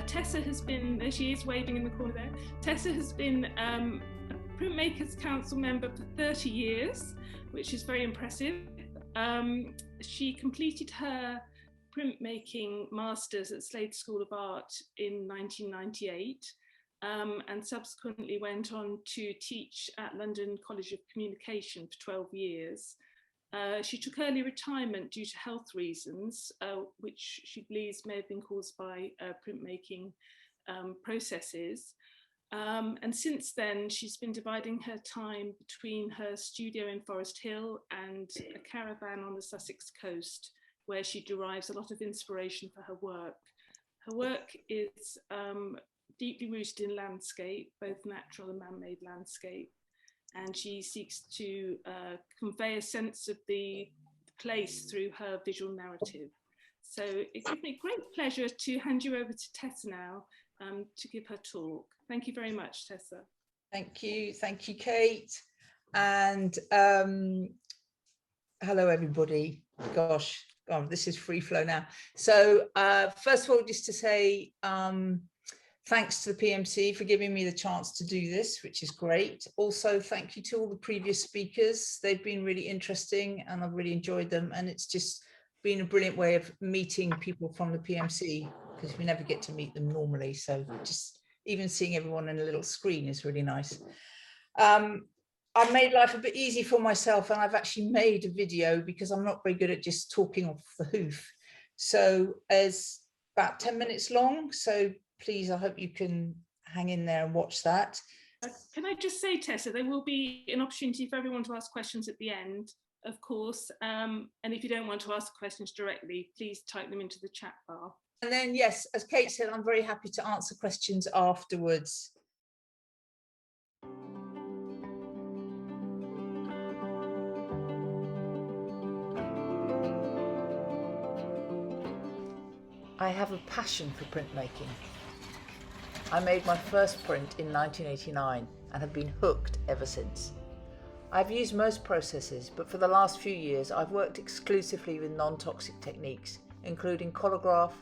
Tessa has been, there she is waving in the corner there. Tessa has been a Printmakers Council member for 30 years, which is very impressive. She completed her printmaking masters at Slade School of Art in 1998 and subsequently went on to teach at London College of Communication for 12 years. She took early retirement due to health reasons, which she believes may have been caused by printmaking processes. And since then, she's been dividing her time between her studio in Forest Hill and a caravan on the Sussex coast, where she derives a lot of inspiration for her work. Her work is deeply rooted in landscape, both natural and man-made landscape, and she seeks to convey a sense of the place through her visual narrative. So it gives me great pleasure to hand you over to Tessa now to give her talk. Thank you very much, Tessa. Thank you, Kate. And hello, everybody. Gosh, this is free flow now. So first of all, just to say thanks to the PMC for giving me the chance to do this, which is great. Also, thank you to all the previous speakers. They've been really interesting and I've really enjoyed them. And it's just been a brilliant way of meeting people from the PMC, because we never get to meet them normally. So just even seeing everyone in a little screen is really nice. I've made life a bit easy for myself, and I've actually made a video because I'm not very good at just talking off the hoof. So it's about 10 minutes long. So please, I hope you can hang in there and watch that. Can I just say, Tessa, there will be an opportunity for everyone to ask questions at the end, of course. And if you don't want to ask questions directly, please type them into the chat bar. And then, yes, as Kate said, I'm very happy to answer questions afterwards. I have a passion for printmaking. I made my first print in 1989 and have been hooked ever since. I've used most processes, but for the last few years I've worked exclusively with non-toxic techniques, including colograph,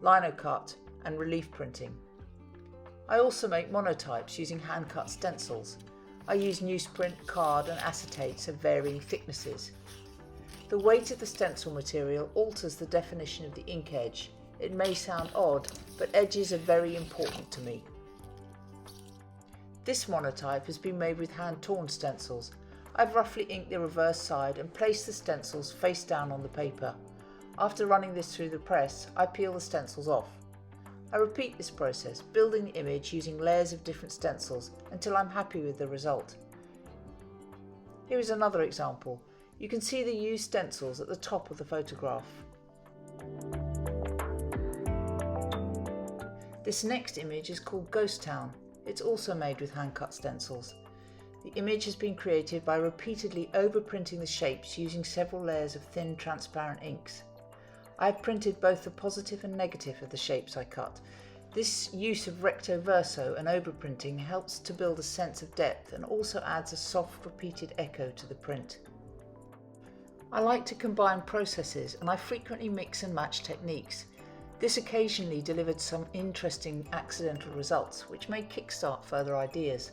linocut and relief printing. I also make monotypes using hand-cut stencils. I use newsprint, card and acetates of varying thicknesses. The weight of the stencil material alters the definition of the ink edge. It may sound odd, but edges are very important to me. This monotype has been made with hand-torn stencils. I've roughly inked the reverse side and placed the stencils face down on the paper. After running this through the press, I peel the stencils off. I repeat this process, building the image using layers of different stencils until I'm happy with the result. Here is another example. You can see the used stencils at the top of the photograph. This next image is called Ghost Town. It's also made with hand-cut stencils. The image has been created by repeatedly overprinting the shapes using several layers of thin transparent inks. I have printed both the positive and negative of the shapes I cut. This use of recto verso and overprinting helps to build a sense of depth and also adds a soft repeated echo to the print. I like to combine processes and I frequently mix and match techniques. This occasionally delivered some interesting accidental results which may kickstart further ideas.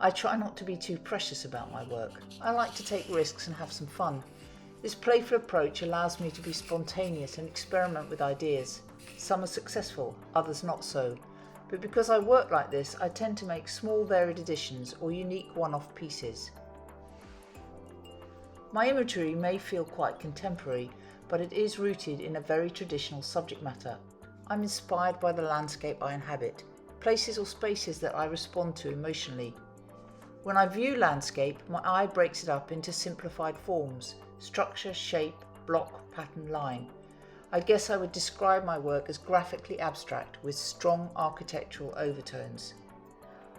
I try not to be too precious about my work. I like to take risks and have some fun. This playful approach allows me to be spontaneous and experiment with ideas. Some are successful, others not so. But because I work like this, I tend to make small varied additions or unique one-off pieces. My imagery may feel quite contemporary, but it is rooted in a very traditional subject matter. I'm inspired by the landscape I inhabit, places or spaces that I respond to emotionally. When I view landscape, my eye breaks it up into simplified forms: structure, shape, block, pattern, line. I guess I would describe my work as graphically abstract with strong architectural overtones.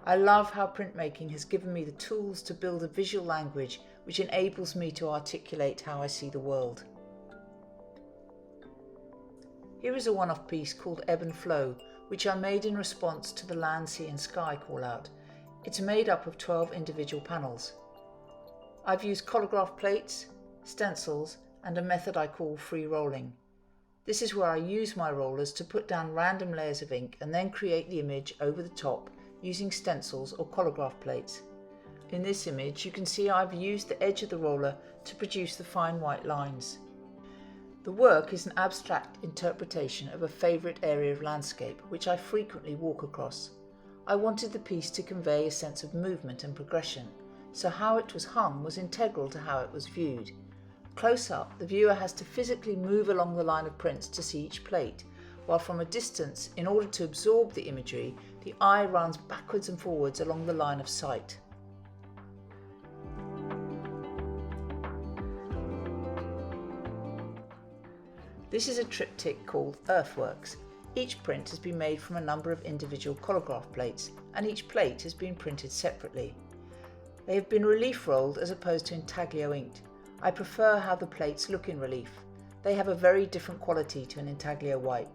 I love how printmaking has given me the tools to build a visual language which enables me to articulate how I see the world. Here is a one-off piece called Ebb and Flow, which I made in response to the land, sea and sky call out. It's made up of 12 individual panels. I've used colograph plates, stencils and a method I call free rolling. This is where I use my rollers to put down random layers of ink and then create the image over the top using stencils or collagraph plates. In this image you can see I've used the edge of the roller to produce the fine white lines. The work is an abstract interpretation of a favourite area of landscape which I frequently walk across. I wanted the piece to convey a sense of movement and progression, so how it was hung was integral to how it was viewed. Close up, the viewer has to physically move along the line of prints to see each plate, while from a distance, in order to absorb the imagery, the eye runs backwards and forwards along the line of sight. This is a triptych called Earthworks. Each print has been made from a number of individual collagraph plates, and each plate has been printed separately. They have been relief rolled as opposed to intaglio inked. I prefer how the plates look in relief. They have a very different quality to an intaglio wipe.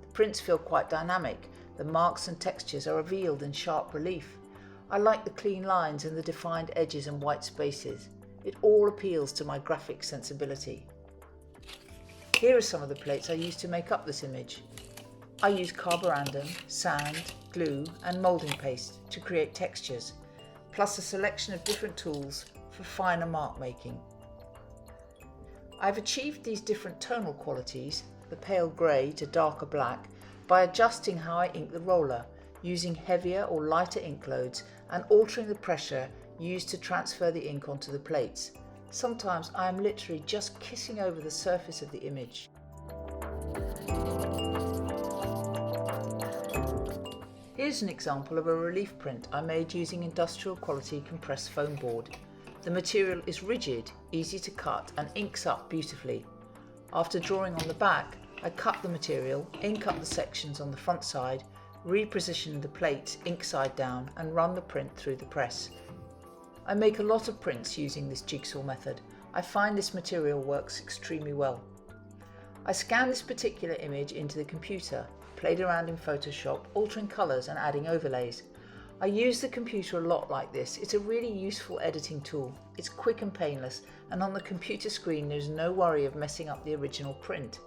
The prints feel quite dynamic, the marks and textures are revealed in sharp relief. I like the clean lines and the defined edges and white spaces. It all appeals to my graphic sensibility. Here are some of the plates I used to make up this image. I use carborundum, sand, glue and moulding paste to create textures, plus a selection of different tools for finer mark making. I've achieved these different tonal qualities, the pale grey to darker black, by adjusting how I ink the roller, using heavier or lighter ink loads and altering the pressure used to transfer the ink onto the plates. Sometimes I am literally just kissing over the surface of the image. Here's an example of a relief print I made using industrial quality compressed foam board. The material is rigid, easy to cut and inks up beautifully. After drawing on the back, I cut the material, ink up the sections on the front side, reposition the plates ink side down and run the print through the press. I make a lot of prints using this jigsaw method. I find this material works extremely well. I scanned this particular image into the computer, played around in Photoshop, altering colours and adding overlays. I use the computer a lot like this. It's a really useful editing tool. It's quick and painless, and on the computer screen there's no worry of messing up the original print.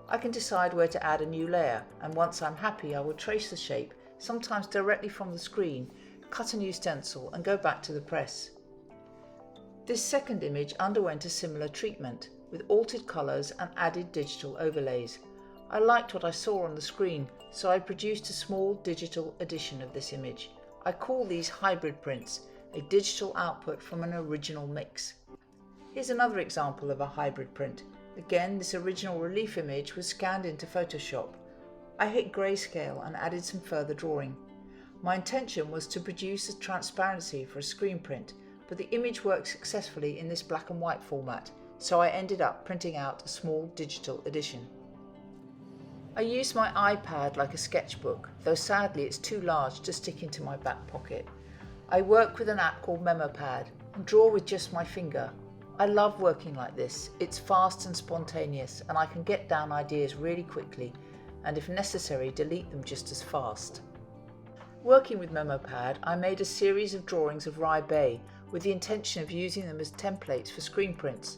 I can decide where to add a new layer, and once I'm happy I will trace the shape, sometimes directly from the screen, cut a new stencil and go back to the press. This second image underwent a similar treatment, with altered colours and added digital overlays. I liked what I saw on the screen, so I produced a small digital edition of this image. I call these hybrid prints, a digital output from an original mix. Here's another example of a hybrid print. Again, this original relief image was scanned into Photoshop. I hit grayscale and added some further drawing. My intention was to produce a transparency for a screen print, but the image worked successfully in this black and white format, so I ended up printing out a small digital edition. I use my iPad like a sketchbook, though sadly it's too large to stick into my back pocket. I work with an app called MemoPad and draw with just my finger. I love working like this. It's fast and spontaneous, and I can get down ideas really quickly, and if necessary delete them just as fast. Working with MemoPad, I made a series of drawings of Rye Bay with the intention of using them as templates for screen prints.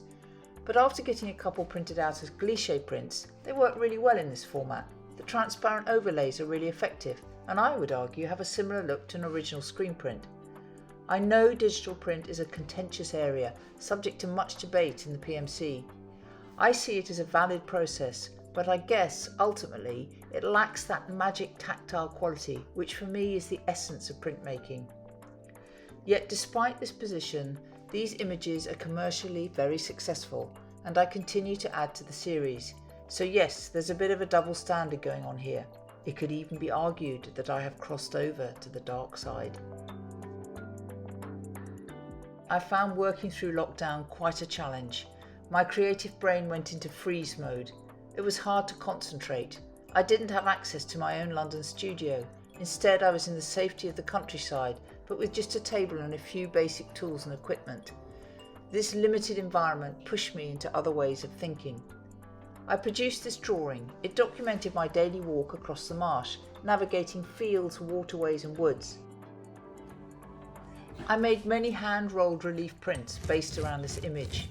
But after getting a couple printed out as glissé prints, they work really well in this format. The transparent overlays are really effective, and I would argue have a similar look to an original screen print. I know digital print is a contentious area, subject to much debate in the PMC. I see it as a valid process, but I guess, ultimately, it lacks that magic tactile quality, which for me is the essence of printmaking. Yet despite this position, these images are commercially very successful, and I continue to add to the series. So yes, there's a bit of a double standard going on here. It could even be argued that I have crossed over to the dark side. I found working through lockdown quite a challenge. My creative brain went into freeze mode. It was hard to concentrate. I didn't have access to my own London studio. Instead, I was in the safety of the countryside, but with just a table and a few basic tools and equipment. This limited environment pushed me into other ways of thinking. I produced this drawing. It documented my daily walk across the marsh, navigating fields, waterways and woods. I made many hand-rolled relief prints based around this image.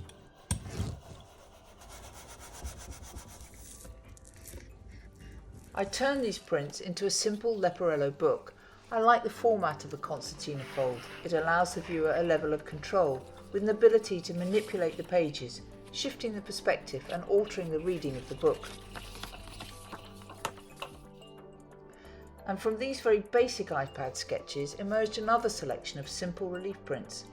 I turned these prints into a simple Leporello book. I like the format of the concertina fold. It allows the viewer a level of control, with an ability to manipulate the pages, shifting the perspective and altering the reading of the book. And from these very basic iPad sketches emerged another selection of simple relief prints.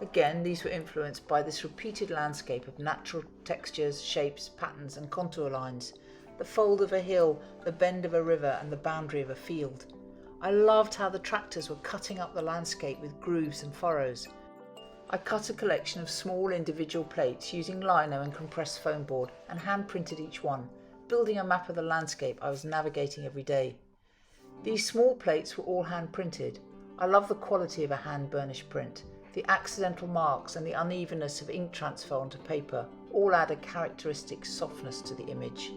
Again, these were influenced by this repeated landscape of natural textures, shapes, patterns and contour lines. The fold of a hill, the bend of a river and the boundary of a field. I loved how the tractors were cutting up the landscape with grooves and furrows. I cut a collection of small individual plates using lino and compressed foam board and hand printed each one, building a map of the landscape I was navigating every day. These small plates were all hand printed. I love the quality of a hand burnished print. The accidental marks and the unevenness of ink transfer onto paper all add a characteristic softness to the image.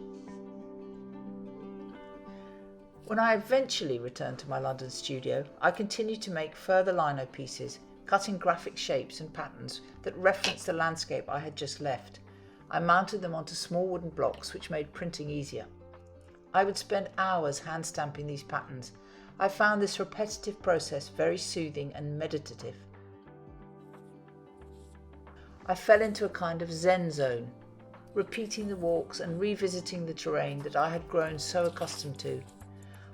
When I eventually returned to my London studio, I continued to make further lino pieces, cutting graphic shapes and patterns that referenced the landscape I had just left. I mounted them onto small wooden blocks which made printing easier. I would spend hours hand stamping these patterns. I found this repetitive process very soothing and meditative. I fell into a kind of Zen zone, repeating the walks and revisiting the terrain that I had grown so accustomed to.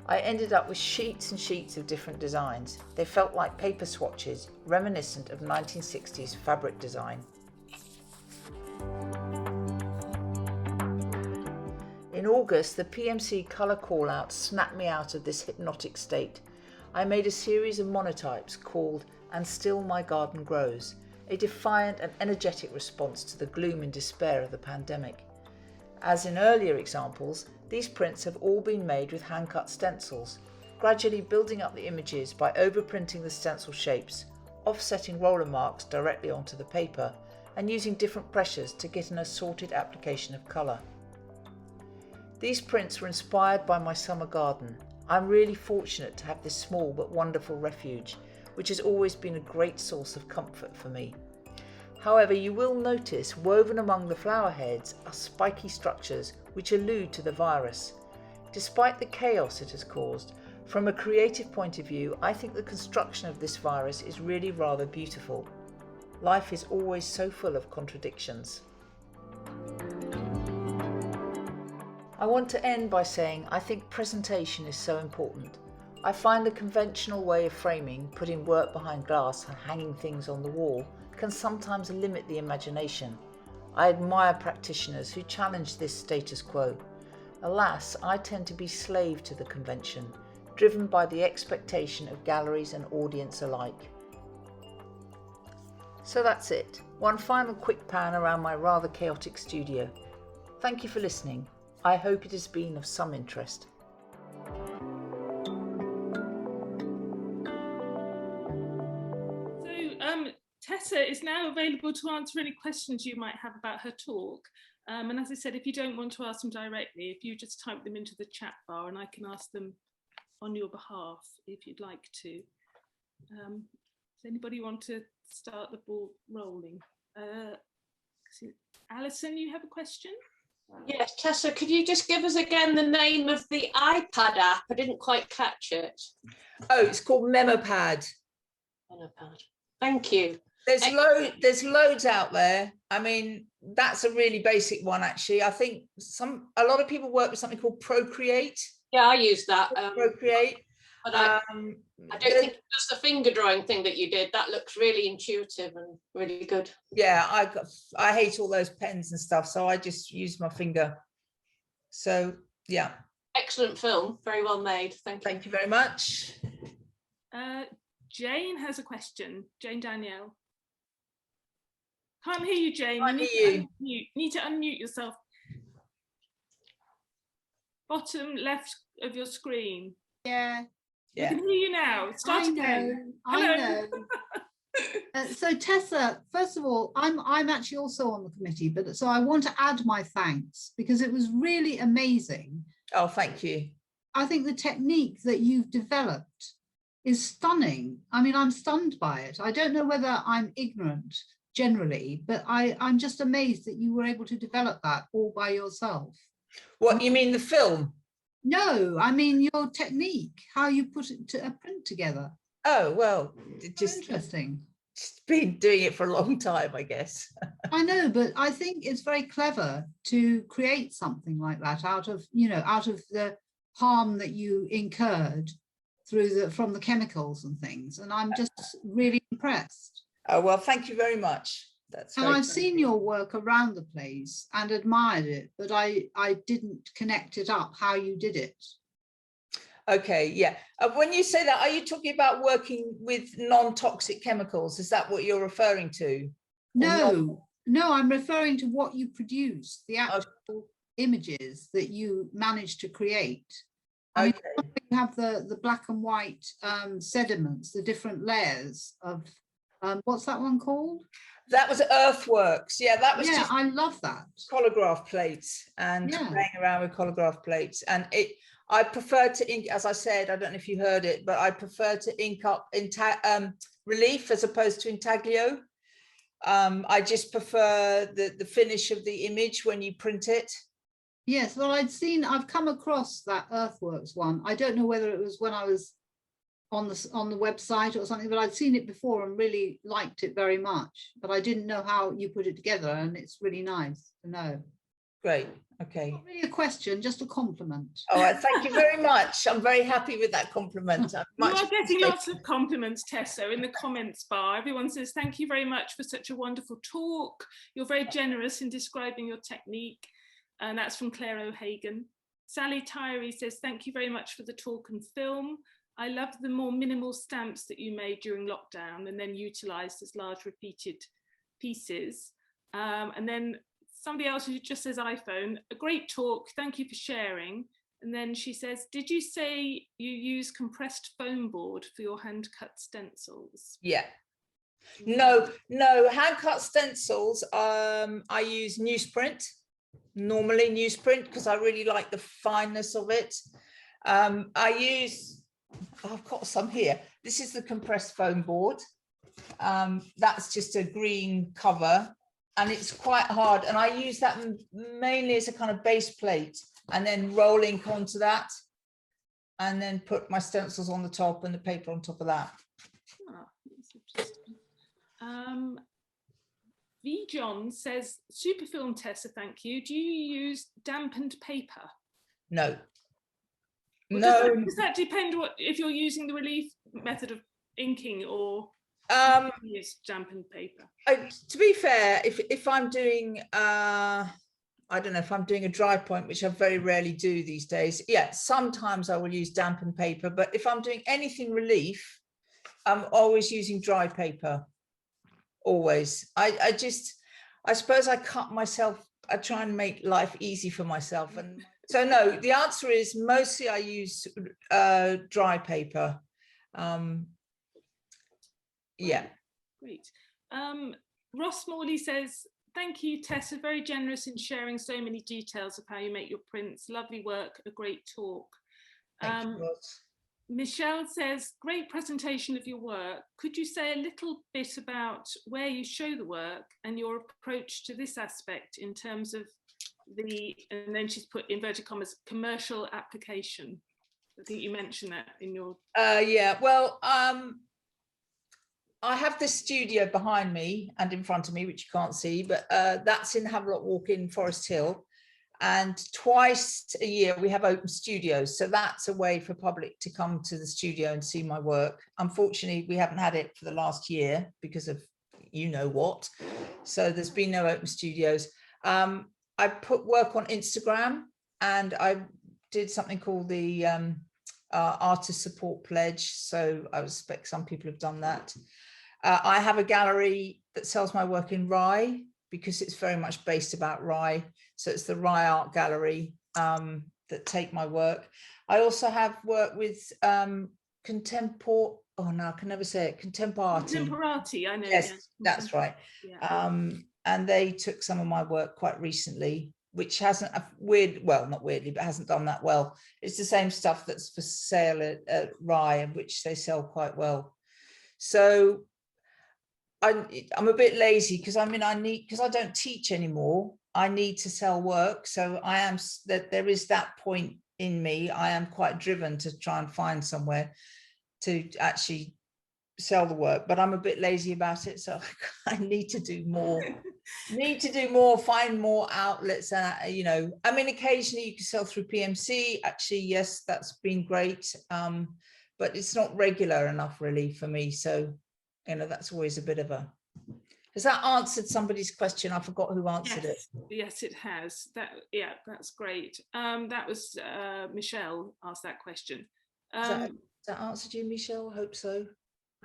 I ended up with sheets and sheets of different designs. They felt like paper swatches, reminiscent of 1960s fabric design. In August, the PMC colour call-out snapped me out of this hypnotic state. I made a series of monotypes called "And Still My Garden Grows," a defiant and energetic response to the gloom and despair of the pandemic. As in earlier examples, these prints have all been made with hand-cut stencils, gradually building up the images by overprinting the stencil shapes, offsetting roller marks directly onto the paper, and using different pressures to get an assorted application of colour. These prints were inspired by my summer garden. I'm really fortunate to have this small but wonderful refuge, which has always been a great source of comfort for me. However, you will notice woven among the flower heads are spiky structures which allude to the virus. Despite the chaos it has caused, from a creative point of view, I think the construction of this virus is really rather beautiful. Life is always so full of contradictions. I want to end by saying I think presentation is so important. I find the conventional way of framing, putting work behind glass and hanging things on the wall, can sometimes limit the imagination. I admire practitioners who challenge this status quo. Alas, I tend to be slave to the convention, driven by the expectation of galleries and audience alike. So that's it. One final quick pan around my rather chaotic studio. Thank you for listening. I hope it has been of some interest. Tessa is now available to answer any questions you might have about her talk. And as I said, if you don't want to ask them directly, if you just type them into the chat bar and I can ask them on your behalf if you'd like to. Does anybody want to start the ball rolling? Alison, you have a question? Yes, Tessa, could you just give us again the name of the iPad app? I didn't quite catch it. Oh, it's called MemoPad. MemoPad. Thank you. There's loads out there. I mean, that's a really basic one, actually. I think a lot of people work with something called Procreate. Yeah, I use that. Procreate. But I don't think it's the finger drawing thing that you did. That looks really intuitive and really good. Yeah, I hate all those pens and stuff, so I just use my finger. So yeah. Excellent film, very well made. Thank you. Thank you very much. Jane has a question. Jane Danielle. Can't hear you, Jane. Can't hear you. Need to unmute yourself. Bottom left of your screen. Yeah. I can hear you now. Start again. I know. So Tessa, first of all, I'm actually also on the committee, but so I want to add my thanks because it was really amazing. Oh, thank you. I think the technique that you've developed is stunning. I mean, I'm stunned by it. I don't know whether I'm ignorant generally, but I'm just amazed that you were able to develop that all by yourself. What, you mean the film? No, I mean your technique, how you put it to a print together. Oh, well, Just interesting. Just been doing it for a long time, I guess. I know, but I think it's very clever to create something like that out of, you know, out of the harm that you incurred from the chemicals and things. And I'm just really impressed. Oh, well, thank you very much. And I've seen your work around the place and admired it, but I didn't connect it up how you did it. Okay, yeah. When you say that, are you talking about working with non-toxic chemicals? Is that what you're referring to? No, I'm referring to what you produce, the actual images that you managed to create. I mean, you have the black and white sediments, the different layers of, what's that one called? That was Earthworks. Yeah, that was just I love that. Colograph plates and playing around with colograph plates. And I prefer to ink, as I said, I don't know if you heard it, but I prefer to ink up relief as opposed to intaglio. I just prefer the finish of the image when you print it. Yes, well, I've come across that Earthworks one. I don't know whether it was when I was on the website or something, but I'd seen it before and really liked it very much. But I didn't know how you put it together, and it's really nice to know. Great. Okay. Not really a question, just a compliment. All right, thank you very much. I'm very happy with that compliment. You are getting lots of compliments, Tessa, in the comments bar. Everyone says, thank you very much for such a wonderful talk. You're very generous in describing your technique. And that's from Claire O'Hagan. Sally Tyree says, thank you very much for the talk and film. I love the more minimal stamps that you made during lockdown and then utilised as large repeated pieces. And then somebody else who just says iPhone, a great talk, thank you for sharing. And then she says, did you say you use compressed foam board for your hand cut stencils? Yeah. No, hand cut stencils. I use newsprint, normally newsprint, because I really like the fineness of it. I've got some here. This is the compressed foam board. That's just a green cover and it's quite hard. And I use that mainly as a kind of base plate and then roll ink onto that and then put my stencils on the top and the paper on top of that. V. John says, super film, Tessa, thank you. Do you use dampened paper? No. Well, No. Does that depend if you're using the relief method of inking or use dampened paper? To be fair, if I'm doing, I don't know, if I'm doing a dry point, which I very rarely do these days, yeah, sometimes I will use dampened paper, but if I'm doing anything relief, I'm always using dry paper, always. I suppose I cut myself, I try and make life easy for myself. And so no, the answer is mostly I use dry paper. Yeah. Great. Ross Morley says, thank you, Tessa, very generous in sharing so many details of how you make your prints. Lovely work, a great talk. Thank you, Ross. Michelle says, great presentation of your work. Could you say a little bit about where you show the work and your approach to this aspect in terms of and then she's put inverted commas, commercial application? I think you mentioned that in your... Yeah, well, I have this studio behind me and in front of me, which you can't see, but that's in Havelock Walk in Forest Hill. And twice a year we have open studios. So that's a way for public to come to the studio and see my work. Unfortunately, we haven't had it for the last year because of you know what. So there's been no open studios. I put work on Instagram and I did something called the Artist Support Pledge. So I suspect some people have done that. I have a gallery that sells my work in Rye because it's very much based about Rye. So it's the Rye Art Gallery that take my work. I also have work with Contemporati, I know. Yes, yeah. that's right. Yeah. And they took some of my work quite recently, which hasn't not weirdly, but hasn't done that well. It's the same stuff that's for sale at Rye, which they sell quite well. So I'm a bit lazy because I don't teach anymore. I need to sell work. So there is that point in me. I am quite driven to try and find somewhere to actually sell the work, but I'm a bit lazy about it, so I need to do more. Find more outlets, and you know, I mean, occasionally you can sell through PMC. Actually, yes, that's been great, but it's not regular enough really for me. So, you know, that's always a bit of a. Has that answered somebody's question? I forgot who answered it. Yes, it has. Yeah, that's great. That was Michelle asked that question. Has that answered you, Michelle? I hope so.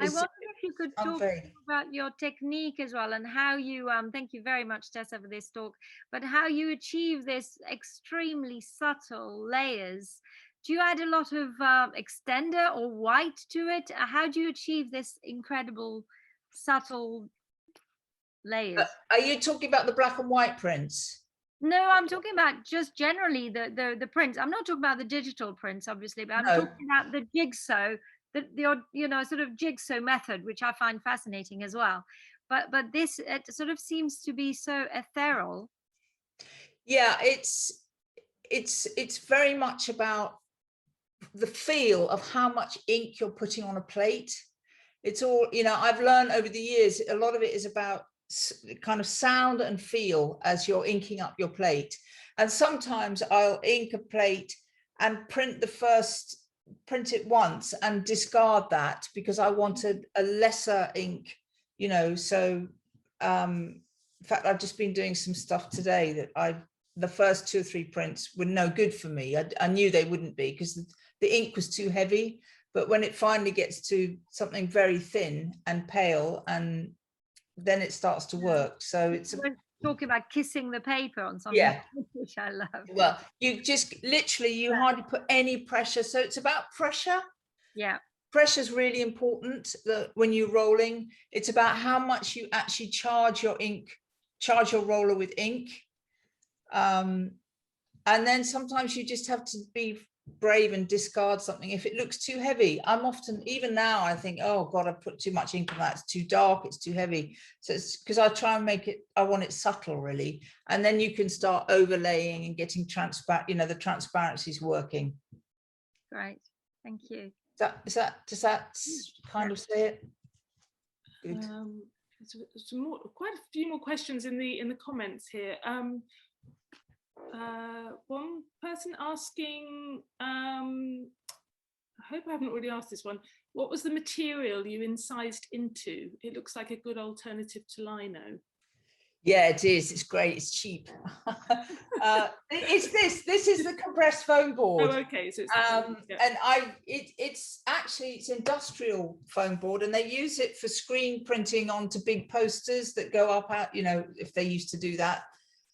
I wonder if you could talk about your technique as well, and how you, thank you very much, Tessa, for this talk, but how you achieve this extremely subtle layers. Do you add a lot of extender or white to it? How do you achieve this incredible subtle layers? Are you talking about the black and white prints? No, I'm talking about just generally the prints. I'm not talking about the digital prints, obviously, but I'm talking about the jigsaw, the you know, sort of jigsaw method, which I find fascinating as well. But this, it sort of seems to be so ethereal. Yeah, it's very much about the feel of how much ink you're putting on a plate. It's all, you know, I've learned over the years, a lot of it is about kind of sound and feel as you're inking up your plate. And sometimes I'll ink a plate and print it once and discard that because I wanted a lesser ink, you know. So in fact, I've just been doing some stuff today that the first 2 or 3 prints were no good for me. I knew they wouldn't be because the ink was too heavy, but when it finally gets to something very thin and pale, and then it starts to work. So it's talking about kissing the paper on something, yeah, which I love. Well, you just literally, you hardly put any pressure. So it's about pressure. Yeah. Pressure is really important when you're rolling. It's about how much you actually charge your roller with ink. And then sometimes you just have to be brave and discard something if it looks too heavy. I'm often, even now, I think, oh God, I put too much ink on that. It's too dark, it's too heavy. So it's because I try and make it, I want it subtle really. And then you can start overlaying and getting transparent, you know, the transparency is working. Great, thank you. Does that kind of say it? Good. Quite a few more questions in the comments here. One person asking, I hope I haven't already asked this one, what was the material you incised into? It looks like a good alternative to lino. Yeah, it is. It's great. It's cheap. This is the compressed foam board. Oh, okay. So it's and it's industrial foam board, and they use it for screen printing onto big posters that go up out, you know, if they used to do that.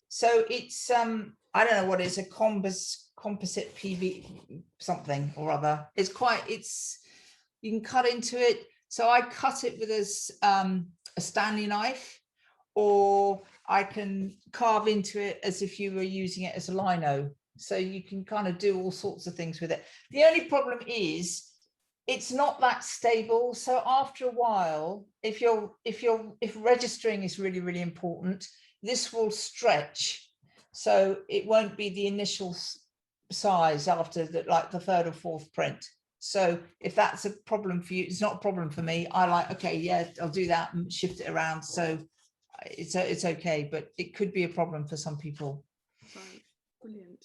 So it's I don't know what it is, a composite PV something or other. You can cut into it. So I cut it with a Stanley knife, or I can carve into it as if you were using it as a lino. So you can kind of do all sorts of things with it. The only problem is it's not that stable. So after a while, if registering is really, really important, this will stretch. So it won't be the initial size after like the 3rd or 4th print. So if that's a problem for you, it's not a problem for me. I like, okay, yeah, I'll do that and shift it around. So it's okay, but it could be a problem for some people. Right, brilliant.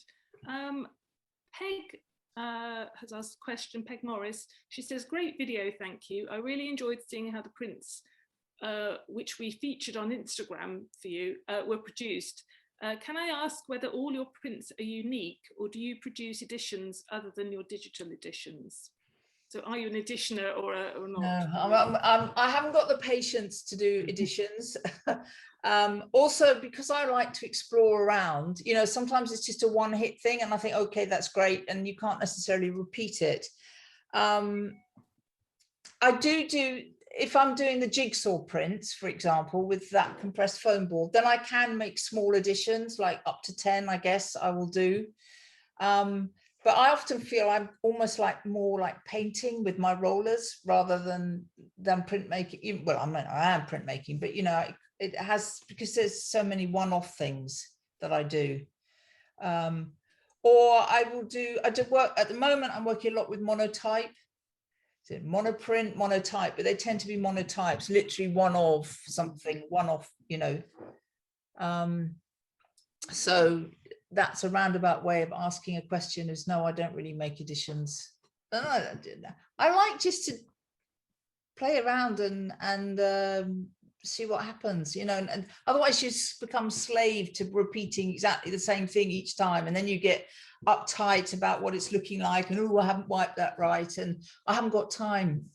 Peg has asked a question, Peg Morris. She says, great video, thank you. I really enjoyed seeing how the prints, which we featured on Instagram for you, were produced. Can I ask whether all your prints are unique, or do you produce editions other than your digital editions? So are you an editioner or not? No, I haven't got the patience to do editions. Also, because I like to explore around, you know, sometimes it's just a one-hit thing and I think, okay, that's great, and you can't necessarily repeat it. I do, if I'm doing the jigsaw prints, for example, with that compressed foam board, then I can make small editions, like up to 10, I guess I will do. But I often feel I'm almost like more like painting with my rollers rather than printmaking. Well, I am printmaking, but you know, it has, because there's so many one-off things that I do. or I do work at the moment. I'm working a lot with monotype. Is it monoprint, monotype? But they tend to be monotypes, literally one of something, one off, you know. So that's a roundabout way of asking a question. Is no, I don't really make editions. I like just to play around and see what happens, you know, and otherwise you just become slave to repeating exactly the same thing each time, and then you get uptight about what it's looking like, and oh, I haven't wiped that right, and I haven't got time.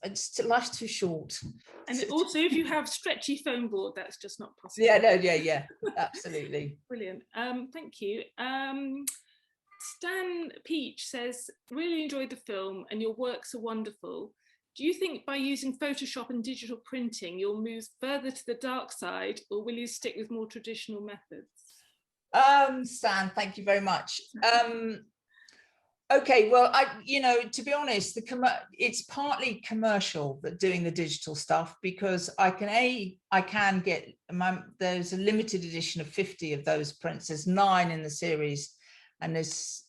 Life's too short. And also, if you have stretchy foam board, that's just not possible. Yeah, absolutely. Brilliant. Thank you. Stan Peach says, really enjoyed the film and your works are wonderful. Do you think by using Photoshop and digital printing, you'll move further to the dark side, or will you stick with more traditional methods? Stan, thank you very much. Okay, well, you know, to be honest, it's partly commercial, but doing the digital stuff, because I can get, there's a limited edition of 50 of those prints. There's 9 in the series, and there's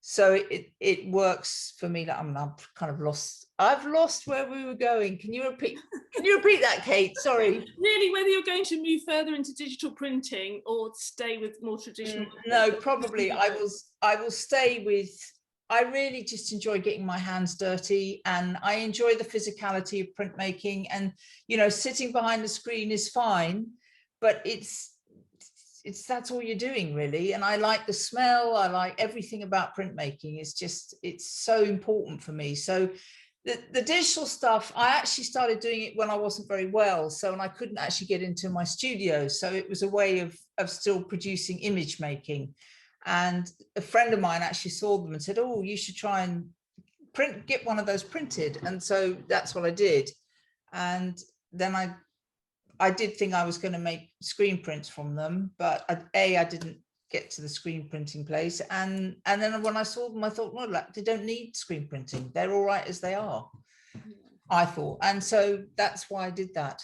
so it works for me. That I'm kind of lost. I've lost where we were going. Can you repeat that, Kate? Sorry. Really, whether you're going to move further into digital printing or stay with more traditional. No, probably I will stay with. I really just enjoy getting my hands dirty, and I enjoy the physicality of printmaking. And you know, sitting behind the screen is fine, but it's that's all you're doing really. And I like the smell. I like everything about printmaking. It's so important for me. So the digital stuff, I actually started doing it when I wasn't very well. So, and I couldn't actually get into my studio. So it was a way of still producing image making. And a friend of mine actually saw them and said, oh, you should try and get one of those printed. And so that's what I did. And then I did think I was going to make screen prints from them, but I didn't get to the screen printing place. And then when I saw them, I thought, well, they don't need screen printing. They're all right as they are, I thought. And so that's why I did that.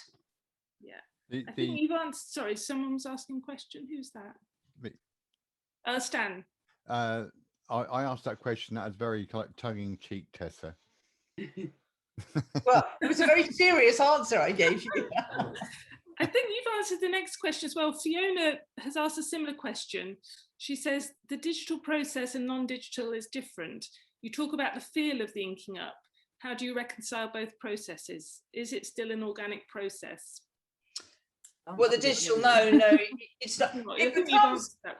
Yeah. I think you've answered, sorry, someone was asking a question. Who's that? Me. Stan. I asked that question. That was very tongue-in-cheek, Tessa. Well, it was a very serious answer I gave you. I think you've answered the next question as well. Fiona has asked a similar question. She says, the digital process and non-digital is different. You talk about the feel of the inking up. How do you reconcile both processes? Is it still an organic process? Well, the digital, no, it's not. It becomes, but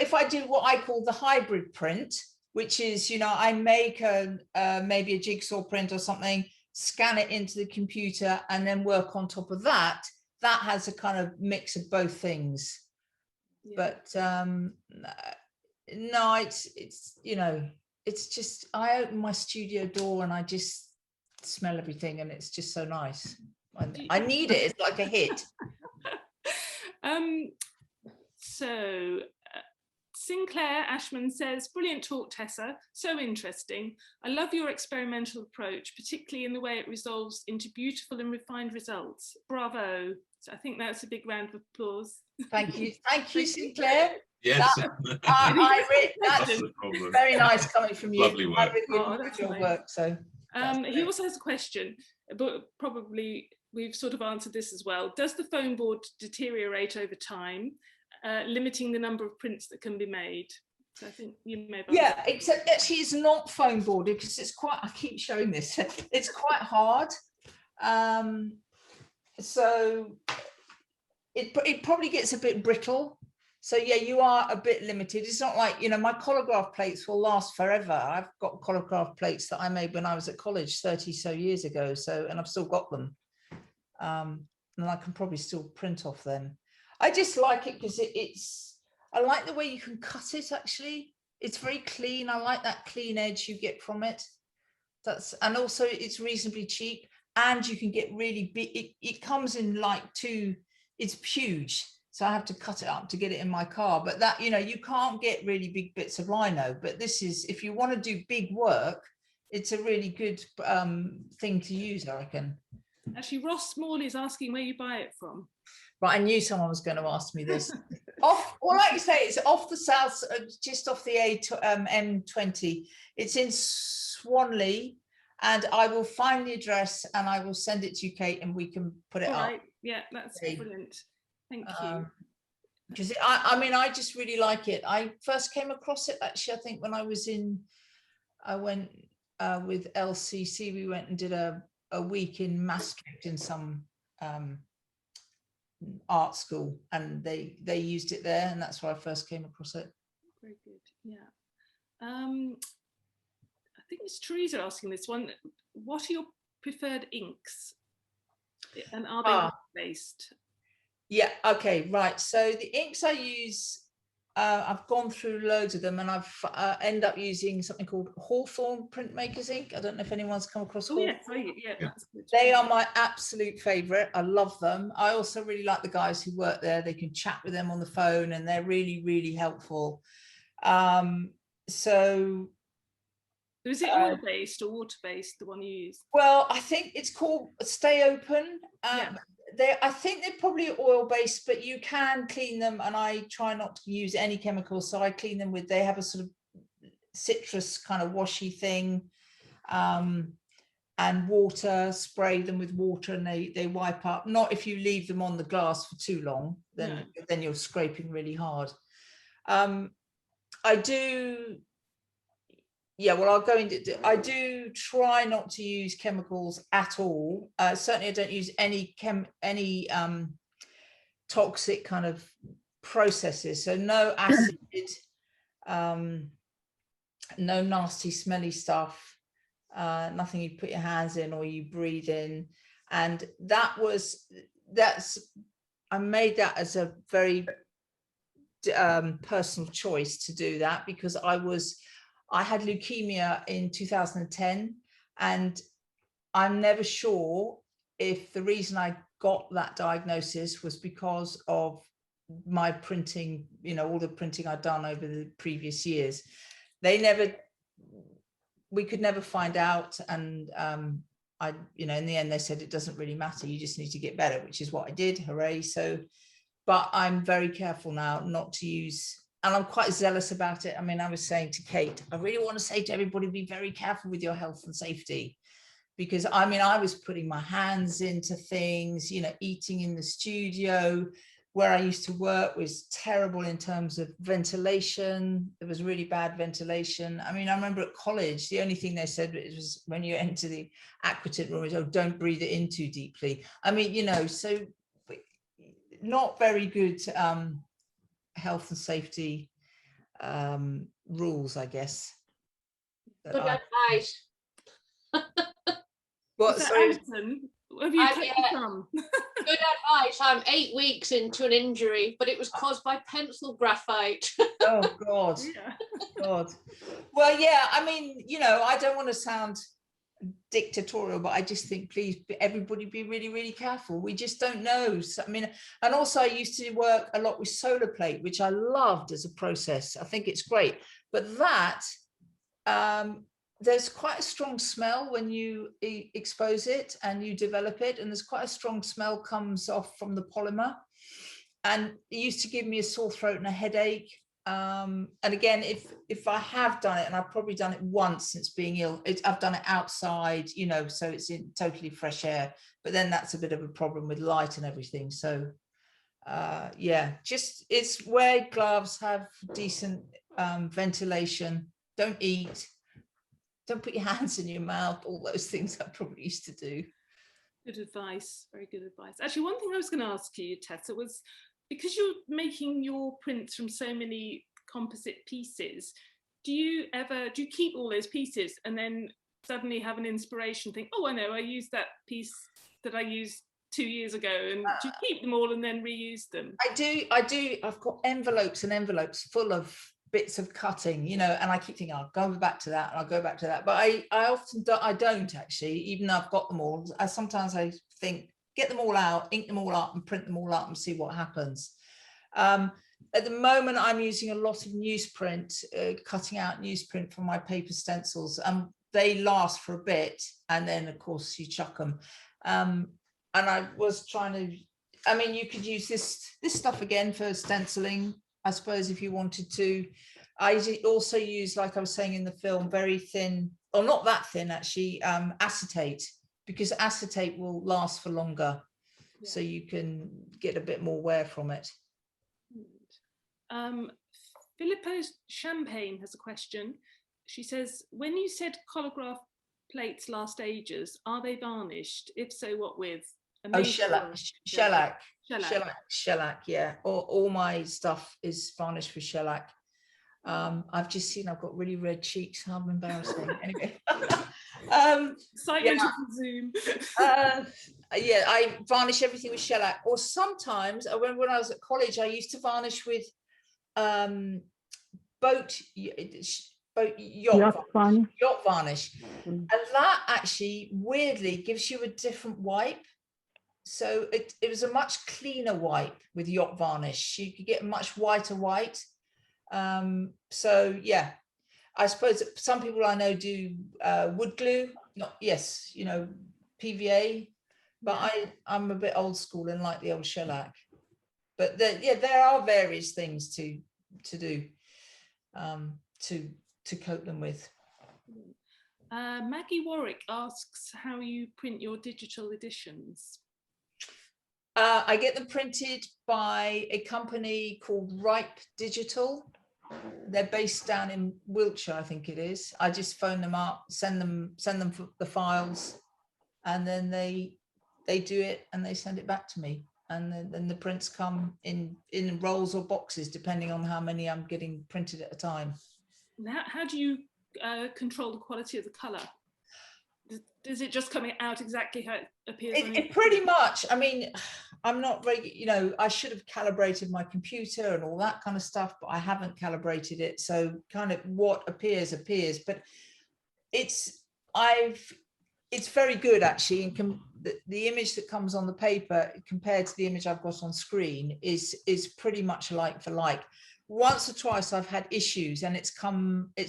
if I do what I call the hybrid print, which is, you know, I make maybe a jigsaw print or something, scan it into the computer, and then work on top of that. That has a kind of mix of both things. Yeah. But no, it's you know, it's just, I open my studio door and I just smell everything, and it's just so nice. I need it. It's like a hit. So Sinclair Ashman says, brilliant talk, Tessa. So interesting. I love your experimental approach, particularly in the way it resolves into beautiful and refined results. Bravo. So I think that's a big round of applause. Thank you. Thank you, Sinclair. Yes. That's very nice coming from you. Lovely work. I really enjoyed your work. So he also has a question, but probably we've sort of answered this as well. Does the foam board deteriorate over time, limiting the number of prints that can be made? So I think you may have except actually it's not foam board, because it's quite, I keep showing this, it's quite hard. So it probably gets a bit brittle. So yeah, you are a bit limited. It's not like, you know, my colograph plates will last forever. I've got colograph plates that I made when I was at college 30 so years ago. So, and I've still got them. And I can probably still print off them. I just like it because I like the way you can cut it, actually. It's very clean. I like that clean edge you get from it. And also it's reasonably cheap, and you can get really big. It comes in like it's huge. So I have to cut it up to get it in my car. But that, you know, you can't get really big bits of lino. But this is, if you want to do big work, it's a really good thing to use, I reckon. Actually, Ross Small is asking where you buy it from. Right, I knew someone was going to ask me this. Off, well, like you say, it's off the south, just off the M20. It's in Swanley, and I will find the address and I will send it to you, Kate, and we can put it All up. right. Yeah, that's brilliant. Thank you. Because I mean, I just really like it. I first came across it actually, I think when I went with LCC. We went and did a week in Maastricht in some art school, and they used it there, and that's where I first came across it. Very good. Yeah. I think it's Teresa asking this one. What are your preferred inks, and are they based? Yeah, okay, right. So the inks I use, I've gone through loads of them, and I've end up using something called Hawthorn Printmakers ink. I don't know if anyone's come across Hawthorn. Yeah, that's good. They are my absolute favorite. I love them. I also really like the guys who work there. They can chat with them on the phone, and they're really, really helpful. So is it oil-based or water-based, the one you use? Well, I think it's called Stay Open. I think they're probably oil-based, but you can clean them, and I try not to use any chemicals, so I clean them with, they have a sort of citrus kind of washy thing, and water, spray them with water, and they wipe up. Not if you leave them on the glass for too long, then you're scraping really hard. I do, yeah, well, I'll go into, I do try not to use chemicals at all. Certainly I don't use any toxic kind of processes. So no acid, no nasty smelly stuff, nothing you put your hands in or you breathe in. And I made that as a very personal choice to do that, because I had leukemia in 2010, and I'm never sure if the reason I got that diagnosis was because of my printing, all the printing I'd done over the previous years. We could never find out. And in the end, they said it doesn't really matter. You just need to get better, which is what I did. Hooray. So, but I'm very careful now not to use, and I'm quite zealous about it. I mean, I was saying to Kate, I really want to say to everybody, be very careful with your health and safety, because I mean, I was putting my hands into things, eating in the studio. Where I used to work was terrible in terms of ventilation. There was really bad ventilation. I mean, I remember at college, the only thing they said was when you enter the aquatic room is, oh, don't breathe it in too deeply. I mean, so not very good health and safety rules, I guess. Good advice. What? Sorry. Have you some? Good advice. I'm 8 weeks into an injury, but it was caused by pencil graphite. Oh God. God. Well, yeah, I mean, I don't want to sound dictatorial, but I just think, please, everybody be really, really careful. We just don't know. So, I mean, and also I used to work a lot with solar plate, which I loved as a process. I think it's great, but that there's quite a strong smell when you expose it and you develop it, and there's quite a strong smell comes off from the polymer, and it used to give me a sore throat and a headache. And again, if I have done it, and I've probably done it once since being ill, I've done it outside, so it's in totally fresh air, but then that's a bit of a problem with light and everything. So just it's wear gloves, have decent ventilation, don't eat, don't put your hands in your mouth, all those things I probably used to do. Good advice, very good advice. Actually, one thing I was going to ask you, Tessa, was because you're making your prints from so many composite pieces, do you keep all those pieces and then suddenly have an inspiration, think, oh, I know, I used that piece that I used 2 years ago, and do you keep them all and then reuse them? I do. I've got envelopes and envelopes full of bits of cutting, and I keep thinking, I'll go back to that and I'll go back to that, but I often don't actually, even though I've got them all. Sometimes I think, get them all out, ink them all up and print them all up and see what happens. At the moment, I'm using a lot of newsprint, cutting out newsprint from my paper stencils. They last for a bit, and then of course you chuck them. And I was trying to I mean, you could use this stuff again for stenciling, I suppose, if you wanted to. I also use, like I was saying in the film, very thin, or not that thin actually, acetate, because acetate will last for longer. Yeah. So you can get a bit more wear from it. Filippo Champagne has a question. She says, when you said colograph plates last ages, are they varnished? If so, what with? Shellac, yeah. All my stuff is varnished with shellac. I've just seen I've got really red cheeks. How embarrassing. Anyway. Excitement of Zoom. Yeah, I varnish everything with shellac. Or sometimes, when I was at college, I used to varnish with yacht varnish. And that actually weirdly gives you a different wipe. So it was a much cleaner wipe with yacht varnish. You could get a much whiter white. So yeah, I suppose some people I know do wood glue. PVA, but I'm a bit old school and like the old shellac. But there are various things to do to coat them with. Maggie Warwick asks how you print your digital editions. I get them printed by a company called Ripe Digital. They're based down in Wiltshire, I think it is. I just phone them up, send them the files, and then they do it and they send it back to me. And then the prints come in rolls or boxes, depending on how many I'm getting printed at a time. How do you control the quality of the colour? Does it just come out exactly how it appears? It pretty much. I mean, I'm not very, I should have calibrated my computer and all that kind of stuff, but I haven't calibrated it. So kind of what appears. But it's very good actually. And the image that comes on the paper compared to the image I've got on screen is pretty much like for like. Once or twice I've had issues and it's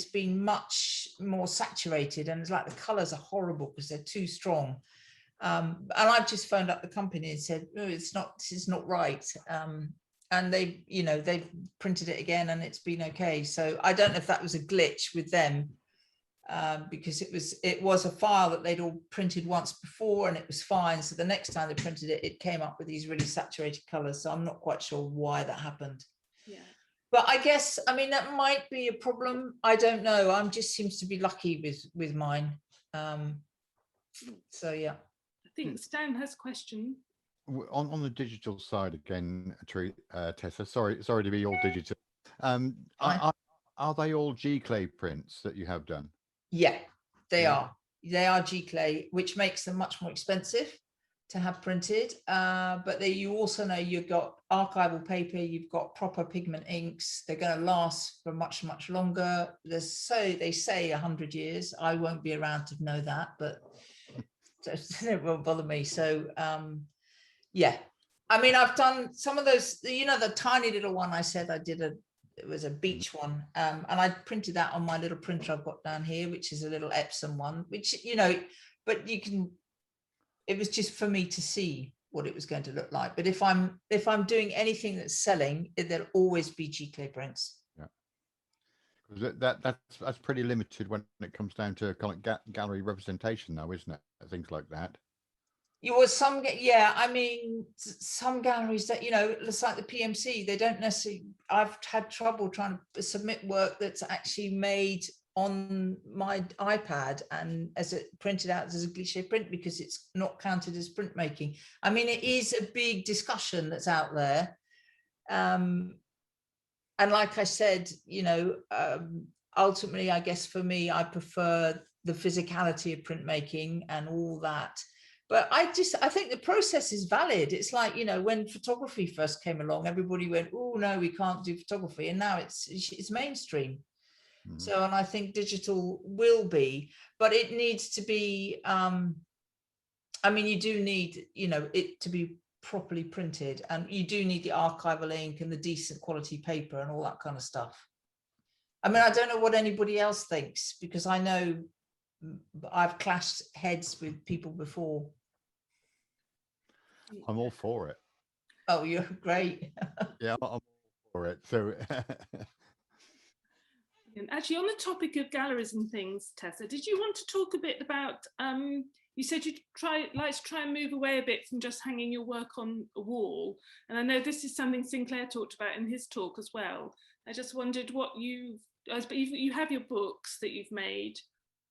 been much more saturated and it's like the colors are horrible because they're too strong. And I've just phoned up the company and said, no, this is not right. And they've printed it again and it's been okay. So I don't know if that was a glitch with them, because it was a file that they'd all printed once before and it was fine. So the next time they printed it, it came up with these really saturated colors. So I'm not quite sure why that happened. Yeah. But I guess, I mean, that might be a problem. I don't know. I'm just seems to be lucky with mine. So yeah. I think Stan has a question. On the digital side again, Tessa, sorry to be all digital. Are they all G-clay prints that you have done? Yeah, they are. They are G-clay, which makes them much more expensive to have printed. But you also know you've got archival paper, you've got proper pigment inks. They're going to last for much, much longer. They say 100 years. I won't be around to know that, but it won't bother me. So yeah, I mean, I've done some of those, the tiny little one I said I did it was a beach one, and I printed that on my little printer I've got down here, which is a little Epsom one, which but you can, it was just for me to see what it was going to look like. But if I'm doing anything that's selling, there'll always be G-clay prints. Yeah, that's pretty limited when it comes down to kind of gallery representation, though, isn't it? Things like that. I mean, some galleries that, it's like the PMC, they don't necessarily, I've had trouble trying to submit work that's actually made on my iPad and as it printed out as a glitch print because it's not counted as printmaking. I mean, it is a big discussion that's out there. And like I said, ultimately, I guess for me, I prefer the physicality of printmaking and all that. But I think the process is valid. It's like, when photography first came along, everybody went, oh, no, we can't do photography. And now it's mainstream. Mm-hmm. So, and I think digital will be, but it needs to be, I mean, you do need, it to be properly printed, and you do need the archival ink and the decent quality paper and all that kind of stuff. I mean, I don't know what anybody else thinks, because I know I've clashed heads with people before. I'm all for it. Oh, you're great. Yeah, I'm all for it. So And actually, on the topic of galleries and things, Tessa, did you want to talk a bit about? You said you'd like to try and move away a bit from just hanging your work on a wall, and I know this is something Sinclair talked about in his talk as well. I just wondered what you have your books that you've made.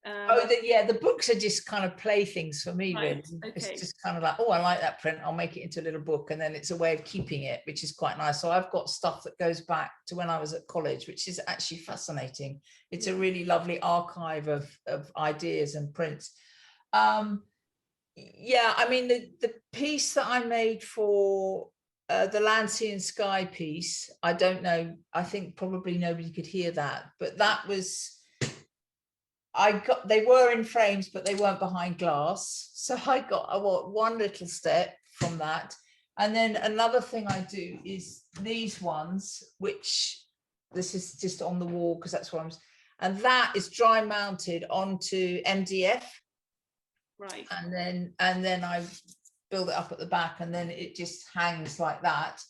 The books are just kind of playthings for me, Right, really. okay. It's just kind of like, oh, I like that print, I'll make it into a little book, and then it's a way of keeping it, which is quite nice. So I've got stuff that goes back to when I was at college, which is actually fascinating. It's a really lovely archive of ideas and prints. Yeah, I mean, the piece that I made for the Land, Sea and Sky piece, I don't know, I think probably nobody could hear that, but that was, they were in frames, but they weren't behind glass. So I got one little step from that. And then another thing I do is these ones, which this is just on the wall because that's what and that is dry mounted onto MDF. Right. And then I build it up at the back, and then it just hangs like that.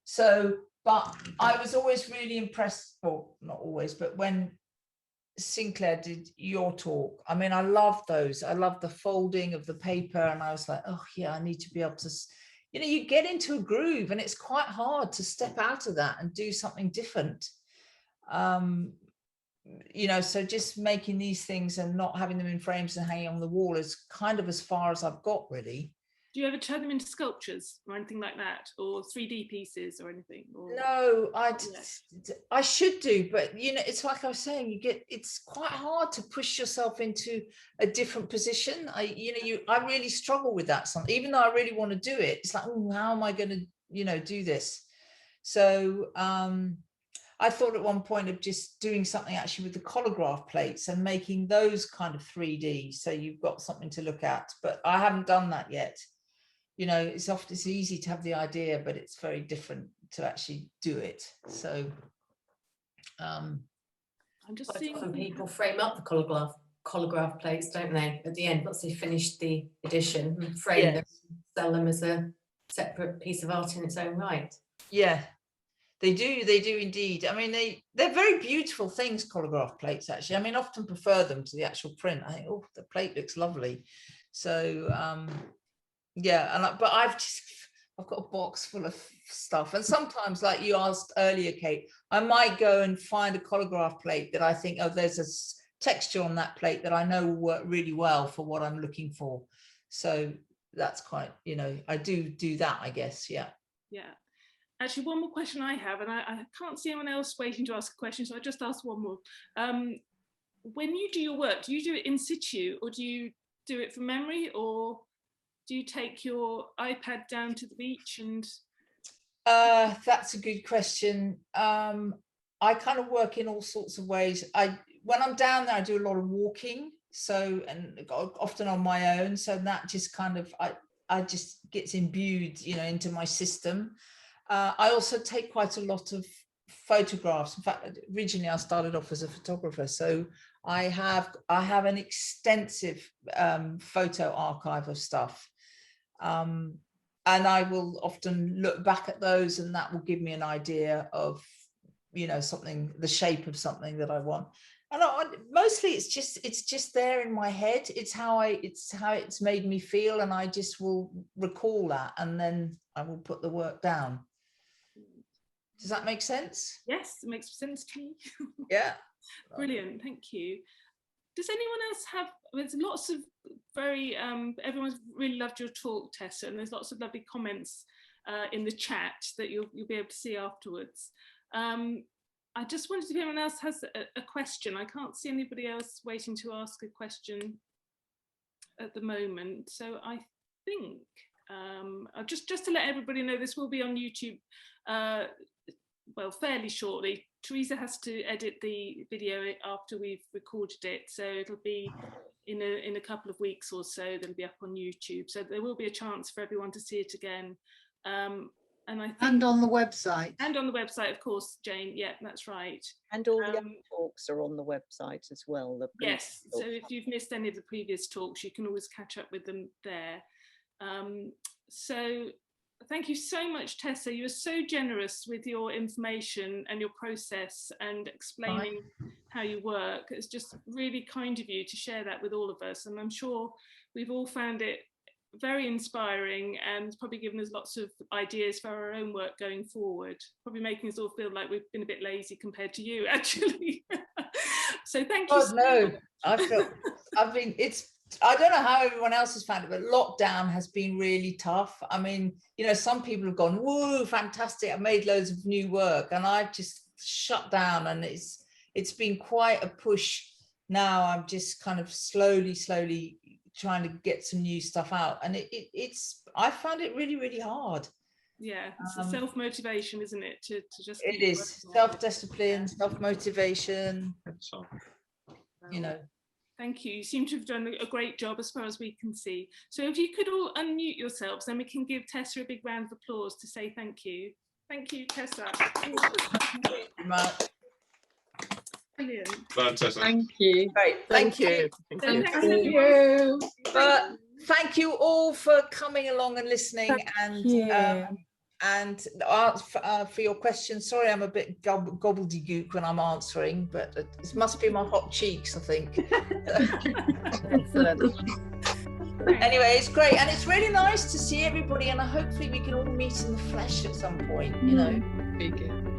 So, but I was always really impressed, well, not always, but when Sinclair did your talk, I mean, I love those. I love the folding of the paper, and I was like, oh yeah, I need to be able to, you get into a groove, and it's quite hard to step out of that and do something different. So just making these things and not having them in frames and hanging on the wall is kind of as far as I've got, really. Do you ever turn them into sculptures or anything like that, or 3D pieces or anything? Or... No, I should do, but it's like I was saying, it's quite hard to push yourself into a different position. I really struggle with that. Even though I really want to do it, it's like, oh, how am I going to, do this? So, I thought at one point of just doing something actually with the colograph plates and making those kind of 3D, so you've got something to look at, but I haven't done that yet. It's easy to have the idea, but it's very different to actually do it. So I'm just seeing often people frame up the colograph plates, don't they, at the end once they've finished the edition, frame them, sell them as a separate piece of art in its own right. Yeah, they do indeed. I mean, they're very beautiful things, colograph plates, actually. I mean, I often prefer them to the actual print. I think, oh, the plate looks lovely. So but I've got a box full of stuff, and sometimes, like you asked earlier, Kate, I might go and find a colograph plate that I think, oh, there's a texture on that plate that I know will work really well for what I'm looking for. So that's quite, I do that, I guess. Yeah. Actually, one more question I have, and I can't see anyone else waiting to ask a question, so I just asked one more. When you do your work, do you do it in situ, or do you do it from memory, or do you take your iPad down to the beach and? That's a good question. I kind of work in all sorts of ways. When I'm down there, I do a lot of walking, and often on my own. So that just kind of I just gets imbued, into my system. I also take quite a lot of photographs. In fact, originally I started off as a photographer, so I have an extensive photo archive of stuff. And I will often look back at those, and that will give me an idea of, something, the shape of something that I want. And mostly it's just there in my head. It's how it's made me feel, and I just will recall that, and then I will put the work down. Does that make sense? Yes, it makes sense to me. Yeah. Brilliant, thank you. Does anyone else have, there's lots of very, everyone's really loved your talk, Tessa, and there's lots of lovely comments in the chat that you'll be able to see afterwards. I just wondered if anyone else has a question. I can't see anybody else waiting to ask a question at the moment. So I think, just to let everybody know, this will be on YouTube, well, fairly shortly. Teresa has to edit the video after we've recorded it, so it'll be in a couple of weeks or so. That'll be up on YouTube, so there will be a chance for everyone to see it again. And I think, and on the website. And on the website, of course, Jane. Yeah, that's right. And all the other talks are on the website as well. Yes, so if you've missed any of the previous talks, you can always catch up with them there. So Thank you so much, Tessa. You were so generous with your information and your process and explaining how you work. It's just really kind of you to share that with all of us. And I'm sure we've all found it very inspiring and probably given us lots of ideas for our own work going forward. Probably making us all feel like we've been a bit lazy compared to you, actually. So thank you. Oh, no, I don't know how everyone else has found it, but lockdown has been really tough. I mean, you know, some people have gone, whoa, fantastic, I've made loads of new work, and I've just shut down, and it's been quite a push now. I'm just kind of slowly trying to get some new stuff out, and I found it really hard. Yeah, it's a self-motivation, isn't it, to just it is self-discipline, self-motivation, you know. Thank you. You seem to have done a great job as far as we can see. So if you could all unmute yourselves, then we can give Tessa a big round of applause to say thank you. Thank you, Tessa. Brilliant. Tessa. Thank you. Great. Thank you. Thank you. But thank you all for coming along and listening, and for your questions. Sorry, I'm a bit gobbledygook when I'm answering, but it must be my hot cheeks, I think. Excellent. Anyway, it's great, and it's really nice to see everybody, and hopefully we can all meet in the flesh at some point, you know. Be good.